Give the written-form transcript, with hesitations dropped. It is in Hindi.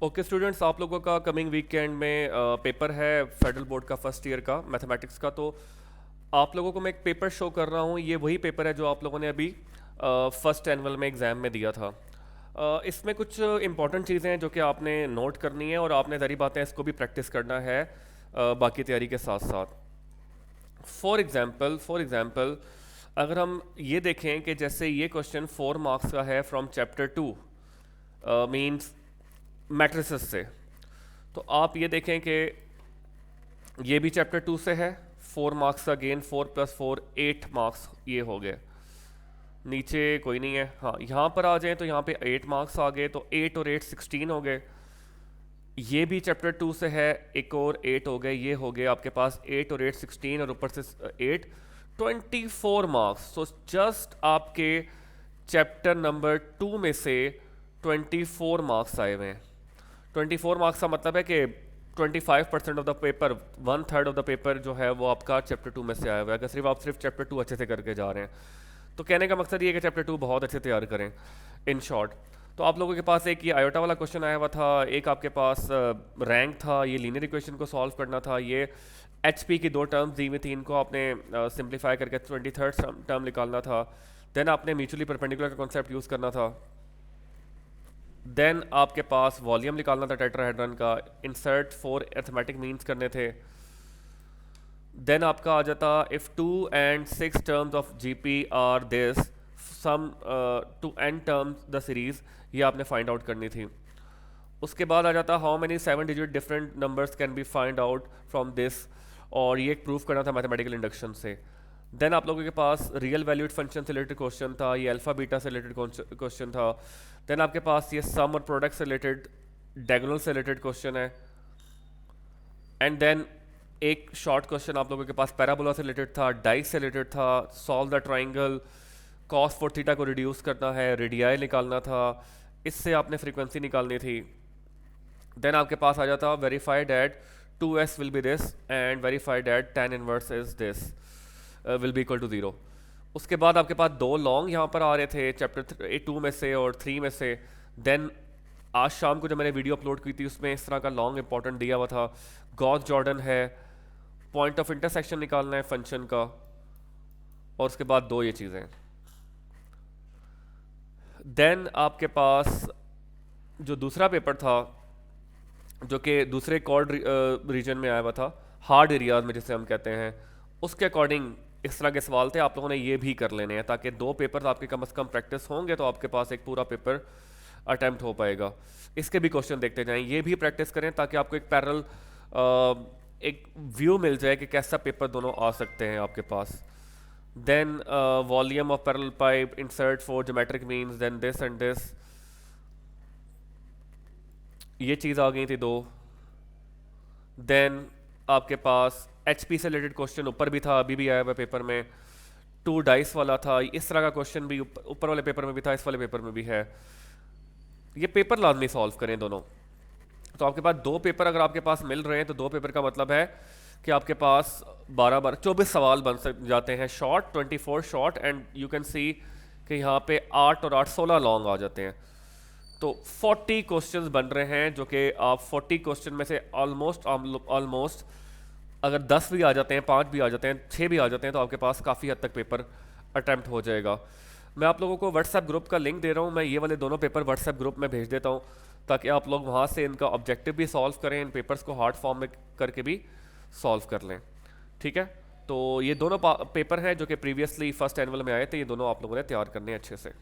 ओके स्टूडेंट्स, आप लोगों का कमिंग वीकेंड में पेपर है फेडरल बोर्ड का फर्स्ट ईयर का मैथमेटिक्स का। तो आप लोगों को मैं एक पेपर शो कर रहा हूँ। ये वही पेपर है जो आप लोगों ने अभी फर्स्ट एनुअल में एग्ज़ाम में दिया था। इसमें कुछ इंपॉर्टेंट चीज़ें हैं जो कि आपने नोट करनी है और आपने ज़री बातें इसको भी प्रैक्टिस करना है बाकी तैयारी के साथ साथ। फॉर एग्ज़ाम्पल अगर हम ये देखें कि जैसे ये क्वेश्चन 4 मार्क्स का है फ्रॉम चैप्टर 2, मीन्स मैट्रिसेस से। तो आप ये देखें कि ये भी चैप्टर 2 से है। 4 मार्क्स का गेन, 4 + 4 8 मार्क्स ये हो गए। नीचे कोई नहीं है। हाँ, यहाँ पर आ जाएं तो यहाँ पे 8 मार्क्स आ गए, तो 8 और 8 16 हो गए। ये भी चैप्टर 2 से है, एक और 8 हो गए। ये हो गए आपके पास 8 और 8 16 और ऊपर से 8 24 मार्क्स। तो जस्ट आपके चैप्टर नंबर 2 में से 24 मार्क्स आए हुए हैं। 24 मार्क्स का मतलब है कि 25% of the paper, 1/3 of the paper जो है वो आपका चैप्टर 2 में से आया हुआ है, अगर सिर्फ आप सिर्फ चैप्टर 2 अच्छे से करके जा रहे हैं। तो कहने का मकसद ये है कि चैप्टर 2 बहुत अच्छे तैयार करें इन शॉर्ट। तो आप लोगों के पास एक ये आयोटा वाला क्वेश्चन आया हुआ था, एक आपके पास रैंक था, ये लीनियर इक्वेशन को सॉल्व करना था, ये HP की 2 टर्म्स दी हुई थी, इनको आपने सिंप्लीफाई करके 23rd टर्म निकालना था। देन आपने म्यूचुअली परपेंडिकुलर का कॉन्सेप्ट यूज़ करना था। देन आपके पास वॉल्यूम निकालना था टेट्राहेड्रन का, इंसर्ट 4 अर्थमेटिक मीन्स करने थे। देन आपका आ जाता if 2 and 6 terms of GP are this sum to n terms the series, ये आपने फाइंड आउट करनी थी। उसके बाद आ जाता how many 7 digit different numbers can be find out from this, और ये प्रूफ करना था मैथमेटिकल इंडक्शन से। देन आप लोगों के पास रियल वैल्यूड फंक्शन से रिलेटेड क्वेश्चन था, ये अल्फा बीटा से रिलेटेड क्वेश्चन था। देन आपके पास ये सम और प्रोडक्ट से रिलेटेड, डायगोनल से रिलेटेड क्वेश्चन है। एंड देन एक शॉर्ट क्वेश्चन आप लोगों के पास पैराबोला से रिलेटेड था, डाइस से रिलेटेड था, solve the triangle, cos for theta को रिड्यूस करना है, रेडियाई निकालना था, इससे आपने फ्रीक्वेंसी निकालनी थी। देन आपके पास आ जाता verified at 2s will be this and verified at tan inverse is this will be equal to 0। उसके बाद आपके पास 2 लॉन्ग यहाँ पर आ रहे थे चैप्टर 2 में से और 3 में से। देन आज शाम को जब मैंने वीडियो अपलोड की थी उसमें इस तरह का लॉन्ग इंपॉर्टेंट दिया हुआ था, गॉस जॉर्डन है, पॉइंट ऑफ इंटरसेक्शन निकालना है फंक्शन का, और उसके बाद 2 ये चीज़ें। देन आपके पास जो दूसरा पेपर था जो कि दूसरे कॉर्ड रीजन में आया हुआ था, हार्ड एरियाज में जिसे हम कहते हैं, उसके अकॉर्डिंग इस तरह के सवाल थे, आप लोगों ने ये भी कर लेने हैं ताकि 2 पेपर आपके कम से कम प्रैक्टिस होंगे तो आपके पास एक पूरा पेपर अटैम्प्ट हो पाएगा। इसके भी क्वेश्चन देखते जाएं, ये भी प्रैक्टिस करें ताकि आपको एक पैरेलल एक व्यू मिल जाए कि कैसा पेपर दोनों आ सकते हैं आपके पास। Then volume of parallel pipe, insert 4 geometric means, then this and this, ये चीज़ आ गई थी 2। देन आपके पास HP से रिलेटेड क्वेश्चन ऊपर भी था, अभी भी आया हुआ पेपर में, 2 डाइस वाला था, इस तरह का क्वेश्चन भी ऊपर वाले पेपर में भी था, इस वाले पेपर में भी है। ये पेपर लाजमी सॉल्व करें दोनों। तो आपके पास 2 पेपर अगर आपके पास मिल रहे हैं तो 2 पेपर का मतलब है कि आपके पास 24 सवाल बन जाते हैं short, 24 short, and you can see कि यहाँ पे 8 और 8 16 लॉन्ग आ जाते हैं। तो 40 क्वेश्चंस बन रहे हैं जो कि आप 40 क्वेश्चन में से ऑलमोस्ट अगर 10 भी आ जाते हैं, 5 भी आ जाते हैं, 6 भी आ जाते हैं तो आपके पास काफ़ी हद तक पेपर अटैम्प्ट हो जाएगा। मैं आप लोगों को व्हाट्सएप ग्रुप का लिंक दे रहा हूँ, मैं ये वाले दोनों पेपर व्हाट्सएप ग्रुप में भेज देता हूँ ताकि आप लोग वहाँ से इनका ऑब्जेक्टिव भी सॉल्व करें, इन पेपर्स को हार्ड फॉर्म में करके भी सॉल्व कर लें। ठीक है, तो ये दोनों पेपर हैं जो कि प्रीवियसली फर्स्ट एनुअल में आए थे, ये दोनों आप लोगों ने तैयार करने हैं अच्छे से।